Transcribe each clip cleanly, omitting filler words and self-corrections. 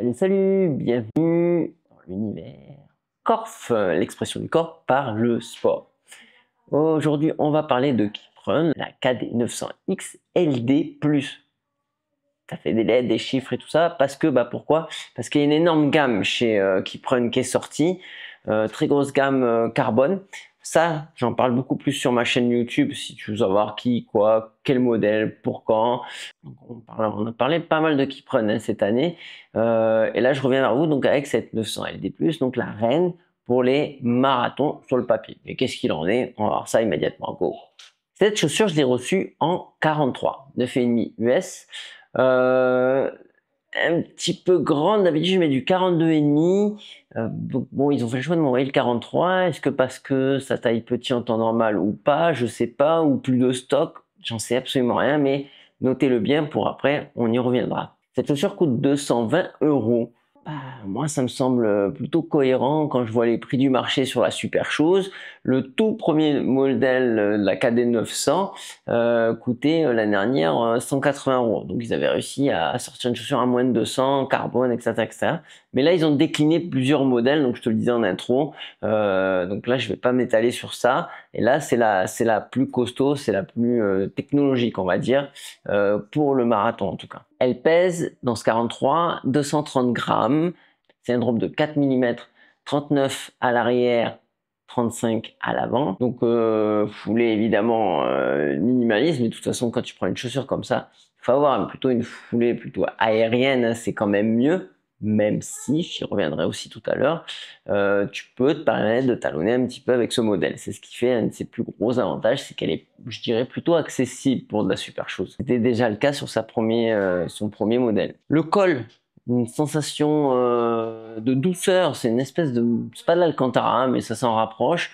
Salut, salut, bienvenue dans l'univers Corf, l'expression du corps par le sport. Aujourd'hui, on va parler de Kiprun, la KD 900X LD+. Ça fait des lettres, des chiffres et tout ça, parce que, pourquoi? Parce qu'il y a une énorme gamme chez Kiprun qui est sortie, très grosse gamme carbone. Ça, j'en parle beaucoup plus sur ma chaîne YouTube, si tu veux savoir qui, quoi, quel modèle, pour quand. Donc on a parlé pas mal de Kiprun cette année. Et là, je reviens vers vous donc avec cette 900 LD+, donc la reine pour les marathons sur le papier. Mais qu'est-ce qu'il en est? On va voir ça immédiatement. Go. Cette chaussure, je l'ai reçue en 43, 9,5 US. Un petit peu grande, d'habitude je mets du 42,5. Donc bon, ils ont fait le choix de m'envoyer le 43. Est-ce que parce que ça taille petit en temps normal ou pas, je sais pas, ou plus de stock, j'en sais absolument rien, mais notez-le bien pour après, on y reviendra. Cette chaussure coûte 220 €. Moi, ça me semble plutôt cohérent quand je vois les prix du marché sur la Supershoes. Le tout premier modèle de la KD 900 coûtait l'année dernière 180 €. Donc, ils avaient réussi à sortir une chaussure à moins de 200, carbone, etc., etc. Mais là, ils ont décliné plusieurs modèles. Donc, je te le disais en intro. Donc là, je vais pas m'étaler sur ça. Et là, c'est la plus costaud, c'est la plus technologique, on va dire, pour le marathon en tout cas. Elle pèse dans ce 43 230 grammes. C'est un drop de 4 mm, 39 à l'arrière, 35 à l'avant. Donc foulée évidemment minimaliste, mais de toute façon quand tu prends une chaussure comme ça, il faut avoir plutôt une foulée plutôt aérienne, hein, c'est quand même mieux. Même si, j'y reviendrai aussi tout à l'heure, tu peux te permettre de talonner un petit peu avec ce modèle. C'est ce qui fait un de ses plus gros avantages, c'est qu'elle est, je dirais, plutôt accessible pour de la Supershoes. C'était déjà le cas sur son premier modèle. Le col, une sensation de douceur, c'est une espèce de, c'est pas de l'Alcantara, mais ça s'en rapproche,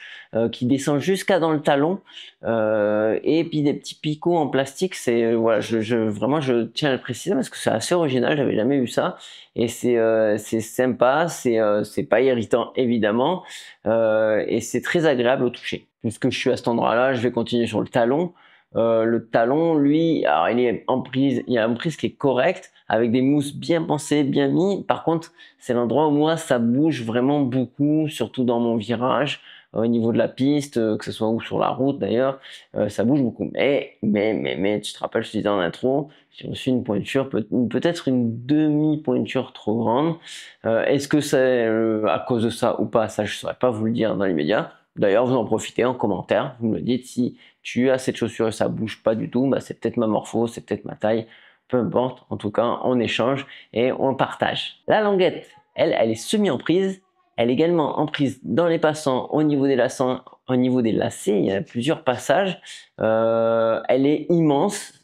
qui descend jusqu'à dans le talon, et puis des petits picots en plastique. C'est voilà, vraiment je tiens à le préciser parce que c'est assez original, j'avais jamais vu ça, et c'est sympa, c'est pas irritant évidemment, et c'est très agréable au toucher. Puisque je suis à cet endroit-là, je vais continuer sur le talon. Le talon, lui, alors il est en prise, il y a une prise qui est correcte, avec des mousses bien pensées, bien mis. Par contre, c'est l'endroit où moi, ça bouge vraiment beaucoup, surtout dans mon virage, au niveau de la piste, que ce soit ou sur la route d'ailleurs, ça bouge beaucoup. Mais, tu te rappelles, je te disais en intro, j'ai reçu une pointure, peut-être une demi-pointure trop grande. Est-ce que c'est à cause de ça ou pas? Ça, je ne saurais pas vous le dire dans l'immédiat. D'ailleurs, vous en profitez en commentaire, vous me le dites. Si tu as cette chaussure et ça bouge pas du tout, c'est peut-être ma morpho, c'est peut-être ma taille, peu importe. En tout cas, on échange et on partage. La languette, elle est semi-emprise. Elle est également emprise dans les passants, au niveau des lacets, il y a plusieurs passages. Elle est immense.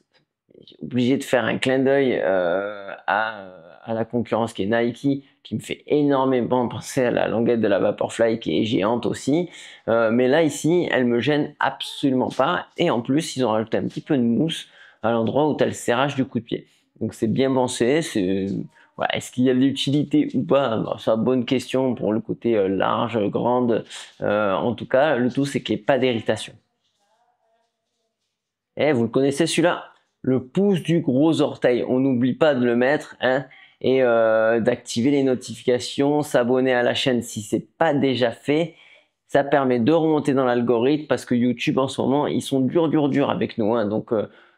J'ai obligé de faire un clin d'œil à la concurrence qui est Nike, qui me fait énormément penser à la languette de la Vaporfly qui est géante aussi. Mais là ici, elle me gêne absolument pas. Et en plus, ils ont rajouté un petit peu de mousse à l'endroit où tu as le serrage du coup de pied. Donc c'est bien pensé. Voilà. Est-ce qu'il y a de l'utilité ou pas? C'est une bonne question pour le côté large, grande. En tout cas, le tout c'est qu'il n'y ait pas d'irritation. Et vous le connaissez celui-là? Le pouce du gros orteil. On n'oublie pas de le mettre, hein, et d'activer les notifications, s'abonner à la chaîne si c'est pas déjà fait. Ça permet de remonter dans l'algorithme parce que YouTube en ce moment, ils sont durs avec nous, hein. Donc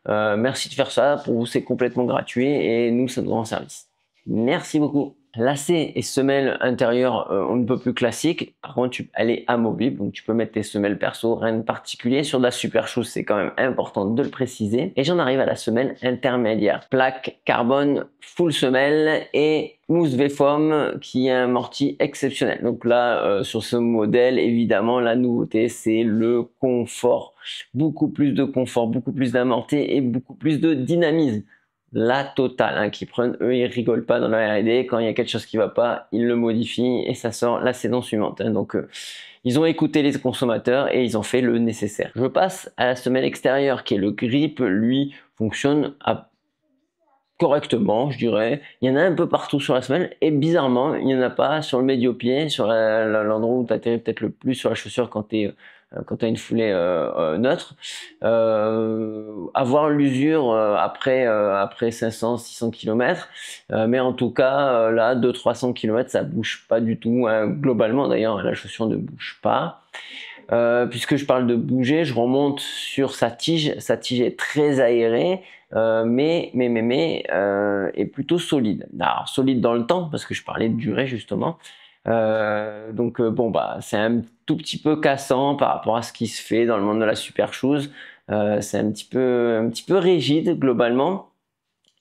merci de faire ça. Pour vous, c'est complètement gratuit et nous, ça nous rend service. Merci beaucoup. Lacets et semelles intérieures, on ne peut plus classique. Par contre, elle est amovible, donc tu peux mettre tes semelles perso, rien de particulier. Sur de la Supershoes, c'est quand même important de le préciser. Et j'en arrive à la semelle intermédiaire. Plaque carbone, full semelle et mousse V-Foam qui est un amorti exceptionnel. Donc là, sur ce modèle, évidemment, la nouveauté, c'est le confort. Beaucoup plus de confort, beaucoup plus d'amorti et beaucoup plus de dynamisme. La totale, hein, qui prennent, eux, ils rigolent pas dans la R&D. Quand il y a quelque chose qui va pas, ils le modifient et ça sort la saison suivante, hein. Donc, ils ont écouté les consommateurs et ils ont fait le nécessaire. Je passe à la semelle extérieure qui est le grip. Lui, fonctionne correctement, je dirais. Il y en a un peu partout sur la semelle et bizarrement, il n'y en a pas sur le médio-pied, sur l'endroit où tu atterris peut-être le plus sur la chaussure quand tu es quand tu as une foulée neutre. Avoir l'usure après 500-600 km, mais en tout cas là 200-300 km ça bouge pas du tout, hein. Globalement d'ailleurs la chaussure ne bouge pas. Puisque je parle de bouger, je remonte sur sa tige est très aérée, mais est plutôt solide. Alors solide dans le temps parce que je parlais de durée justement. Donc bon bah c'est un tout petit peu cassant par rapport à ce qui se fait dans le monde de la super shoes. C'est un petit peu rigide globalement.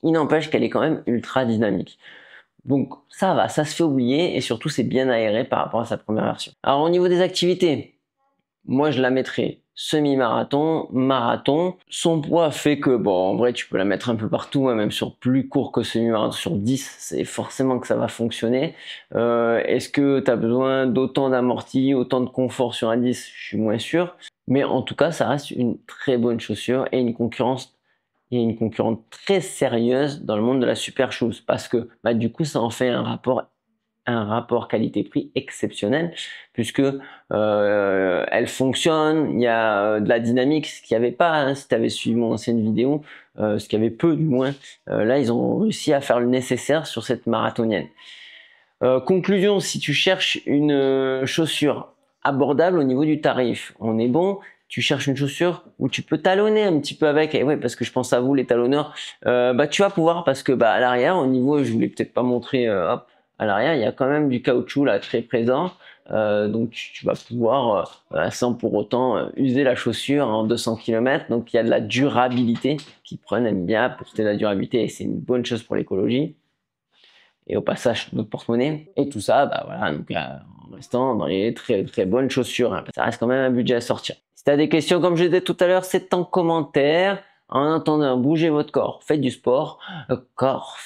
Il n'empêche qu'elle est quand même ultra dynamique. Donc ça va, ça se fait oublier et surtout c'est bien aéré par rapport à sa première version. Alors au niveau des activités, moi je la mettrais semi-marathon, marathon. Son poids fait que, bon, en vrai tu peux la mettre un peu partout, hein, même sur plus court que semi-marathon, sur 10, c'est forcément que ça va fonctionner. Est-ce que tu as besoin d'autant d'amorti, autant de confort sur un 10? Je suis moins sûr. Mais en tout cas, ça reste une très bonne chaussure et une concurrence. Il y a une concurrente très sérieuse dans le monde de la super shoes parce que bah, du coup ça en fait un rapport qualité-prix exceptionnel puisque elle fonctionne, il y a de la dynamique, ce qu'il n'y avait pas, hein, si tu avais suivi mon ancienne vidéo, ce qu'il y avait peu du moins. Là ils ont réussi à faire le nécessaire sur cette marathonienne. Conclusion, si tu cherches une chaussure abordable au niveau du tarif, on est bon. Tu cherches une chaussure où tu peux talonner un petit peu avec, et ouais, parce que je pense à vous les talonneurs, bah tu vas pouvoir parce que bah à l'arrière, au niveau, je voulais peut-être pas montrer, hop, à l'arrière, il y a quand même du caoutchouc là très présent, donc tu vas pouvoir sans pour autant user la chaussure en 200 km, donc il y a de la durabilité. Kipron aime bien apporter de la durabilité et c'est une bonne chose pour l'écologie. Et au passage notre porte-monnaie et tout ça bah voilà, donc en restant dans les très très bonnes chaussures, hein. Ça reste quand même un budget à sortir. Si tu as des questions comme je disais tout à l'heure, c'est en commentaire. En attendant, bougez votre corps, faites du sport, corps